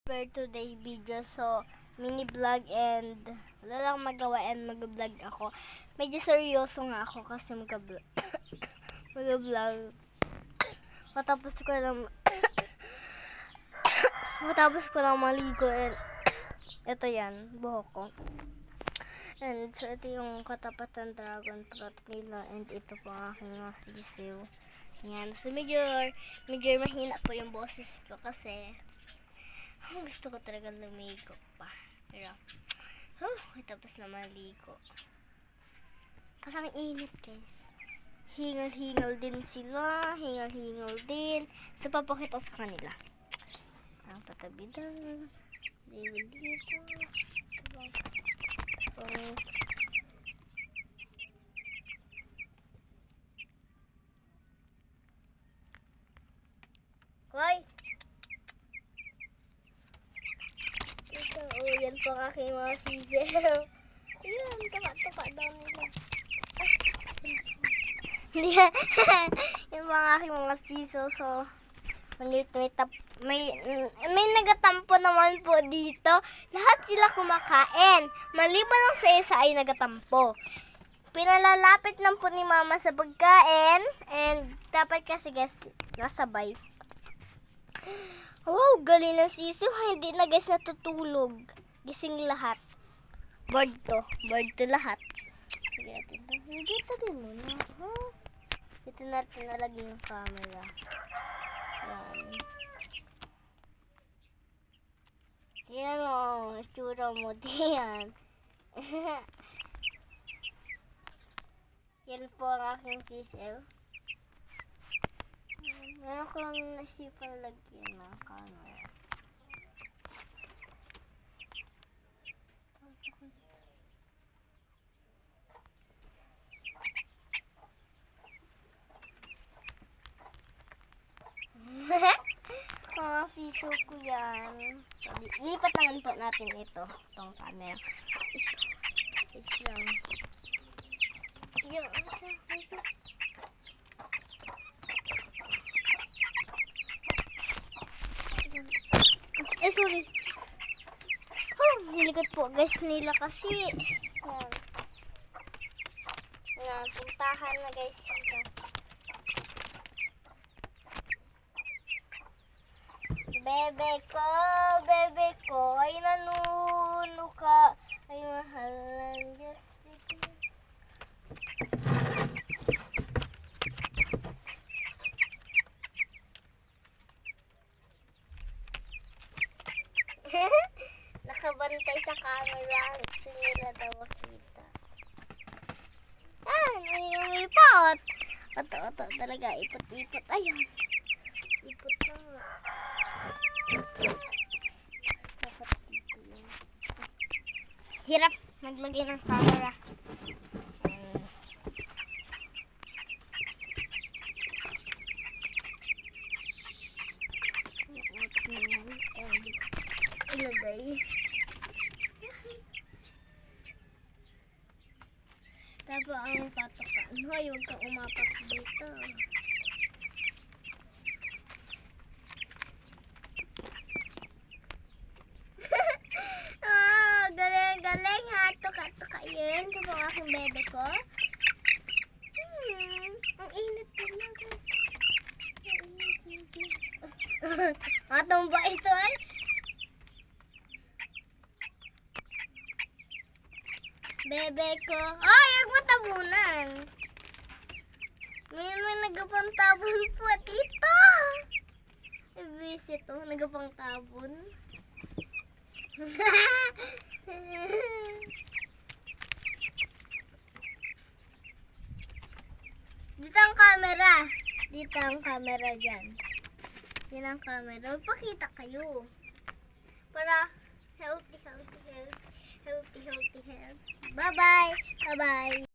For today video, so mini vlog and wala lang magawa and mag-vlog ako. Medyo seryoso nga ako kasi mag-vlog. Matapos ko lang maligo and ito yan, buhok ko. And so ito yung katapatan dragon trot nila and ito po ang aking nasisiw. Yan, so medyo mahina po yung boses ko kasi gusto ko talaga lumigo pa. Pero, tapos na maligo. Kasi ang init, guys. Hingal-hingal din sila. Hingal-hingal din. So, papakita sa kanila. Ang patabi daw. Dito. Hoy! Yan po ang aking mga sisiw. Ayan, tuka daw nila. Yan po ang aking mga sisiw. So, may nagatampo naman po dito. Lahat sila kumakain. Maliban lang sa isa ay nagatampo. Pinalalapit lang po ni mama sa pagkain. And dapat kasi guys, nasabay. Wow, galing ng sisiw. Hindi na guys natutulog. Gising lahat. Bored to lahat. Sige natin ito. Dito din muna. Dito natin nalagay yung camera. Yan. Yan o. Itsura mo. Yan. Yan po ang aking sisiw. Meron ko lang nasipang lagyan ng camera. Mga siso ko yan. Lipat naman po natin itong camera. It's lang. Yan. Sorry. Nilikot po guys nila kasi. Yan. Yan, puntahan na guys. Bebe ko, ay nanuno ka. Ay mahalan, just nakabantay sa camera. Gusto nila daw makita. Ay yung ipot. Oto, talaga. Ipot. Ayun. Ipot na nga. Hirap maglagay ng camera. Ilagay. Tapos ang patokan. Hoy, huwag kang umapak dito. Galing ha. Tuka yun. Ito po ang aking bebe ko. Ang init po na guys. Matong ba ito ay? Bebe ko. Ay, huwag matabunan. May nagapang-tabon po dito. Visit to. Nagapang-tabon. Dito ang camera. Dito ang camera dyan. Yan ang camera. Magpakita kayo. Para healthy. Bye-bye.